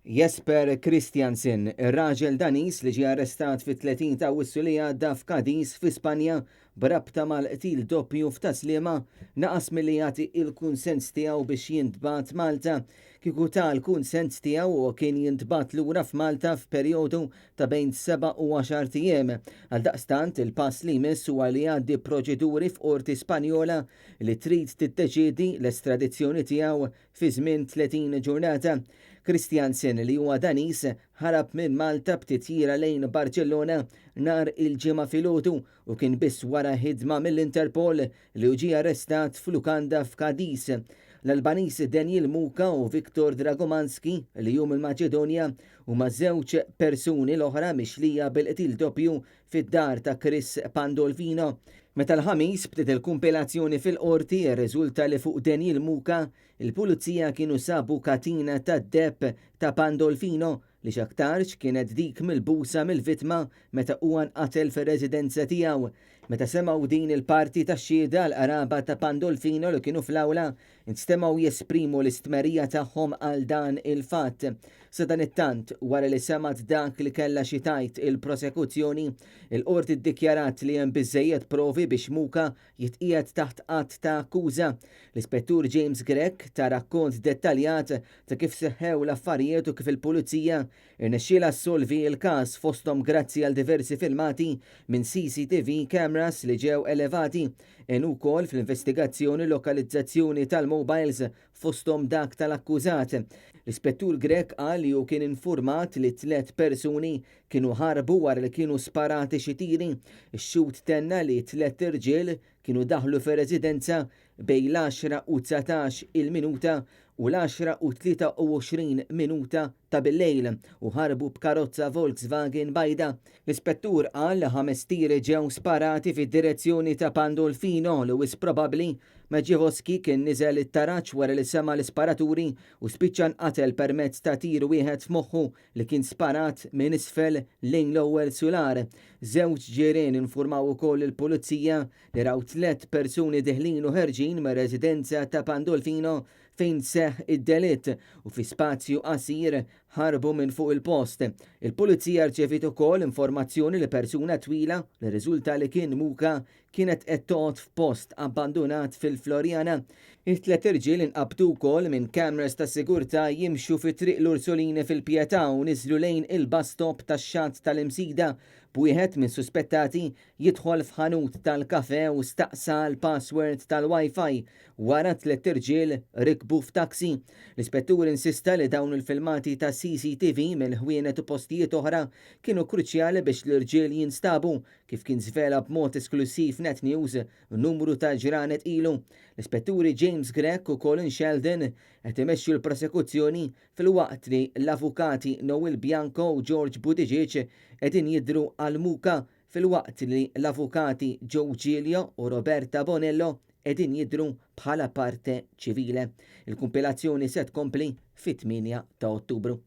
Jesper Christiansen, ir-raġel Danis li ġie arrestat fit-30 ta' Awwissu li għadda f'Cadiz fi Spanja b'rabta mal-qtil doppju f'Taslima naqas milli jagħti il-kunsens tiegħu biex jintbagħat Malta kieku tal-kunsens tiegħu u kien jintbagħat lura f'Malta f'perjodu ta' bejn 7 u 10 ijiem. Għaldaqstant il-pass li jmiss huwa li jgħaddi proċeduri f'Qorti Spanjola li trid tiddeċiedi l-estradizzjoni tiegħu fi żmien 30 ġurnata. Christiansen li huwa Danis ħarab minn Malta b'titjira lejn Barcellona nhar il-ġimgħa filgħodu u kien biss wara ħidma mill-Interpol li ġie arrestat f'lukanda f'Cadiz. L-Albanis Daniel Muka u Viktor Dragomanski li hum il-Maċedonja huma żewġ persuni l-oħra mixlija bil-qtil doppju fid-dar ta' Chris Pandolfino. Meta l-ħamis bdiet il-kumpilazzjoni fil-qorti rriżulta li fuq Daniel Muka il-pulizija kienu sabu katina ta' depp ta' Pandolfino li x'aktarx kienet dik mill-busa mill-vittma meta huwa nqatel fir-residenza tiegħu. Meta semgħu din il-parti tax-xhieda l-qaraba ta' Pandolfino li kienu fl-awla instemaw jesprimu l-istmerija tagħhom għal dan il-fatt. Sa dan it-tant wara li semat dak li kellha xi tajt il-prosekuzzjoni, il-qorti ddikjarat li hemm biżżejjed provi biex Muka jitqiegħed taħt qatt ta' akkuża. L-Ispettur James Grech ta' rakkont dettaljat ta' kif seħħew l-affarijiet u kif il-pulizija irnexxielha ssolvi l-każ fosthom grazzi għal diversi filmati minn CCTV cameras li ġew elevati ukoll fl-investigazzjoni lokalizzazzjoni tal-mobiles fosthom dak tal-akkużat. L-Ispettur Grech qal li hu kien infurmat li 3 persuni kienu ħarbu wara li kienu sparati xi tieri. Ix-xut tenna li 3 irġiel kienu daħlu fir-residenza bejn l-10 u 19 il-minuta u l-10 u 23 minuta ta' bil-lejl u ħarbu b'karozza Volkswagen bajda. L-Ispettur qal li 5 tieri ġew sparati fid-direzzjoni ta' Pandolfino li wis probabbli Maġiewoski kien niżel it-taraġġ wara li sema l-isparaturi u spiċċa nqatel permezz ta' tir wieħed f'moħħu li kien sparat minn isfel lejn l-ewwel sular. Żewġ ġirien infurmaw ukoll il-pulizija li raw 3 persuni deħlin u ħerġin mir-residenza ta' Pandolfino fejn seħħ id-delitt u fi spazju qasir ħarbu minn fuq il-post. Il-pulizija rċevit ukoll informazzjoni li persuna twila li riżulta li kien Muka kienet qed toqgħod f'post abbandonat fil-Florjana. Il-3 irġiel inqabdu wkoll minn kameras ta' sigurtà jimxu fi triq l-Ursulini fil-Pjetà u niżlu lejn il-bus stop tax-xatt tal-imsida b'wieħed minn suspettati jidħol f'ħanut tal-kafè u staqsa l-password tal-Wi-Fi wara 3 irġiel rikbu f'taksi. L-Ispettur insista li dawn il-filmati ta' CCTV mill-ħwienet u postijiet oħra kienu kruċjali biex l-irġiel jinstabu kif kien żvela b'mod esklusiv Net News numru ta' ġranet ilu. L-Ispetturi James Grech u Colin Sheldon qed imexxu l-prosekuzzjoni fil-waqt li l-avukati Noel Bianco u George Buttigieg qegħdin jidhru għal Muka fil-waqt li l-avukati Joe Giglio u Roberta Bonello qegħdin jidhru bħala parte ċivile. Il-kumpilazzjoni se tkompli fit-8 ta' Ottubru.